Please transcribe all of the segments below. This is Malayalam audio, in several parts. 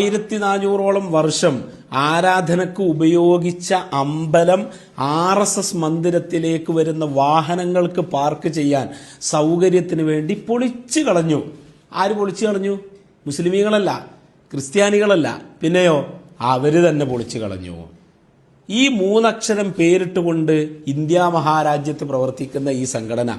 1400ഓളം വർഷം ആരാധനക്ക് ഉപയോഗിച്ച അമ്പലം RSS മന്ദിരത്തിലേക്ക് വരുന്ന വാഹനങ്ങൾക്ക് പാർക്ക് ചെയ്യാൻ സൗകര്യത്തിന് വേണ്ടി പൊളിച്ചു കളഞ്ഞു. ആര് പൊളിച്ചു കളഞ്ഞു? മുസ്ലിമീങ്ങളല്ല, ക്രിസ്ത്യാനികളല്ല, പിന്നെയോ അവര് തന്നെ പൊളിച്ചു കളഞ്ഞു. ഈ 3 അക്ഷരം പേരിട്ടുകൊണ്ട് ഇന്ത്യ മഹാരാജ്യത്ത് പ്രവർത്തിക്കുന്ന ഈ സംഘടന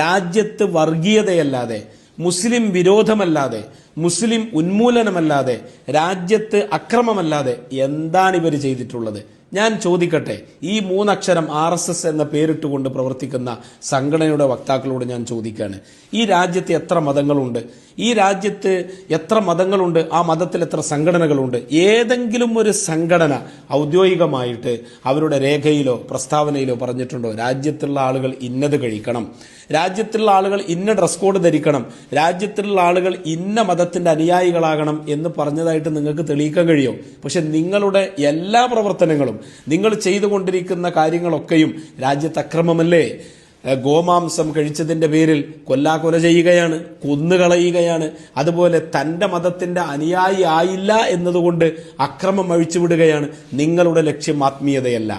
രാജ്യത്ത് വർഗീയതയല്ലാതെ, മുസ്ലിം വിരോധമല്ലാതെ, മുസ്ലിം ഉന്മൂലനമല്ലാതെ, രാജ്യത്ത് അക്രമമല്ലാതെ എന്താണ് ഇവർ ചെയ്തിട്ടുള്ളത്? ഞാൻ ചോദിക്കട്ടെ, ഈ 3 അക്ഷരം RSS എന്ന പേരിട്ടുകൊണ്ട് പ്രവർത്തിക്കുന്ന സംഘടനയുടെ വക്താക്കളോട് ഞാൻ ചോദിക്കുകയാണ്, ഈ രാജ്യത്ത് എത്ര മതങ്ങളുണ്ട്? ഈ രാജ്യത്ത് എത്ര മതങ്ങളുണ്ട്? ആ മതത്തിൽ എത്ര സംഘടനകളുണ്ട്? ഏതെങ്കിലും ഒരു സംഘടന ഔദ്യോഗികമായിട്ട് അവരുടെ രേഖയിലോ പ്രസ്താവനയിലോ പറഞ്ഞിട്ടുണ്ടോ രാജ്യത്തുള്ള ആളുകൾ ഇന്നത് കഴിക്കണം, രാജ്യത്തുള്ള ആളുകൾ ഇന്ന ഡ്രസ് കോഡ് ധരിക്കണം, രാജ്യത്തുള്ള ആളുകൾ ഇന്ന മതത്തിന്റെ അനുയായികളാകണം എന്ന് പറഞ്ഞതായിട്ട് നിങ്ങൾക്ക് തെളിയിക്കാൻ കഴിയും? പക്ഷെ നിങ്ങളുടെ എല്ലാ പ്രവർത്തനങ്ങളും, നിങ്ങൾ ചെയ്തുകൊണ്ടിരിക്കുന്ന കാര്യങ്ങളൊക്കെയും രാജ്യത്ത് അക്രമമല്ലേ? ഗോമാംസം കഴിച്ചതിന്റെ പേരിൽ കൊല്ലാകൊല ചെയ്യുകയാണ്, കൊന്നുകളയുകയാണ്. അതുപോലെ തന്റെ മതത്തിന്റെ അനുയായി ആയില്ല എന്നതുകൊണ്ട് അക്രമം അഴിച്ചുവിടുകയാണ്. നിങ്ങളുടെ ലക്ഷ്യം ആത്മീയതയല്ല,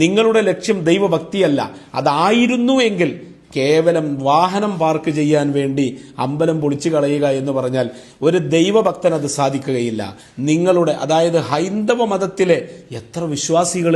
നിങ്ങളുടെ ലക്ഷ്യം ദൈവഭക്തിയല്ല. അതായിരുന്നു എങ്കിൽ കേവലം വാഹനം പാർക്ക് ചെയ്യാൻ വേണ്ടി അമ്പലം പൊളിച്ചു കളയുക എന്ന് പറഞ്ഞാൽ ഒരു ദൈവഭക്തൻ അത് സാധിക്കുകയില്ല. നിങ്ങളുടെ, അതായത് ഹൈന്ദവ മതത്തിലെ എത്ര വിശ്വാസികൾ,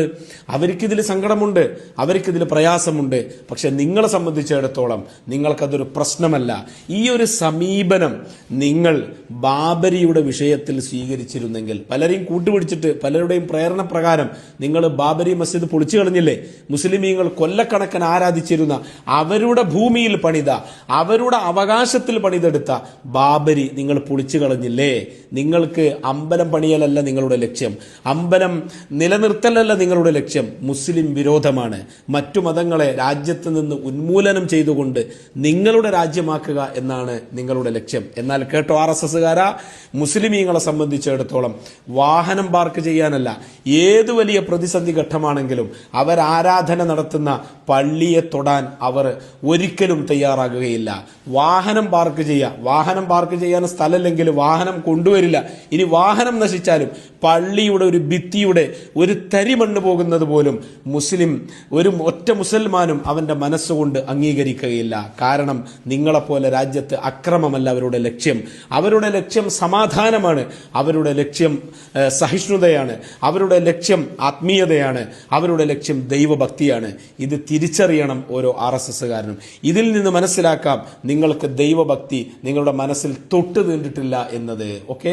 അവർക്കിതിൽ സങ്കടമുണ്ട്, അവർക്കിതിൽ പ്രയാസമുണ്ട്. പക്ഷെ നിങ്ങളെ സംബന്ധിച്ചിടത്തോളം നിങ്ങൾക്കതൊരു പ്രശ്നമല്ല. ഈ ഒരു സമീപനം നിങ്ങൾ ബാബരിയുടെ വിഷയത്തിൽ സ്വീകരിച്ചിരുന്നെങ്കിൽ, പലരെയും കൂട്ടുപിടിച്ചിട്ട് പലരുടെയും പ്രേരണ പ്രകാരം നിങ്ങൾ ബാബരി മസ്ജിദ് പൊളിച്ചു കളഞ്ഞില്ലേ? മുസ്ലിമീങ്ങൾ കൊല്ലക്കണക്കിന് ആരാധിച്ചിരുന്ന, അവരുടെ ഭൂമിയിൽ പണിത, അവരുടെ അവകാശത്തിൽ പണിതെടുത്ത ബാബരി നിങ്ങൾ പൊളിച്ചു കളഞ്ഞില്ലേ? നിങ്ങൾക്ക് അമ്പലം പണിയലല്ല നിങ്ങളുടെ ലക്ഷ്യം, അമ്പലം നിലനിർത്തലല്ല നിങ്ങളുടെ ലക്ഷ്യം. മുസ്ലിം വിരോധമാണ്. മറ്റു മതങ്ങളെ രാജ്യത്ത് നിന്ന് ഉന്മൂലനം ചെയ്തുകൊണ്ട് നിങ്ങളുടെ രാജ്യമാക്കുക എന്നാണ് നിങ്ങളുടെ ലക്ഷ്യം. എന്നാൽ കേട്ടോ RSSകാരാ, മുസ്ലിമീങ്ങളെ സംബന്ധിച്ചിടത്തോളം വാഹനം പാർക്ക് ചെയ്യാനല്ല, ഏത് വലിയ പ്രതിസന്ധി ഘട്ടമാണെങ്കിലും അവർ ആരാധന നടത്തുന്ന പള്ളിയെ തൊടാൻ അവർ ഒരിക്കലും തയ്യാറാകുകയില്ല. വാഹനം പാർക്ക് ചെയ്യാൻ സ്ഥലമില്ലെങ്കിൽ വാഹനം കൊണ്ടുവരില്ല. ഇനി വാഹനം നശിച്ചാലും പള്ളിയുടെ ഒരു ഭിത്തിയുടെ ഒരു തരി മണ്ണ് പോകുന്നത് പോലും ഒരു ഒറ്റ മുസൽമാനും അവന്റെ മനസ്സുകൊണ്ട് അംഗീകരിക്കുകയില്ല. കാരണം നിങ്ങളെപ്പോലെ രാജ്യത്ത് അക്രമമല്ല അവരുടെ ലക്ഷ്യം. അവരുടെ ലക്ഷ്യം സമാധാനമാണ്, അവരുടെ ലക്ഷ്യം സഹിഷ്ണുതയാണ്, അവരുടെ ലക്ഷ്യം ആത്മീയതയാണ്, അവരുടെ ലക്ഷ്യം ദൈവഭക്തിയാണ്. ഇത് തിരിച്ചറിയണം ഓരോ RSSകാരനും. ഇതിൽ നിന്ന് മനസ്സിലാക്കാം നിങ്ങൾക്ക് ദൈവഭക്തി നിങ്ങളുടെ മനസ്സിൽ തൊട്ട് തീണ്ടിട്ടില്ല എന്നത്. ഓക്കെ.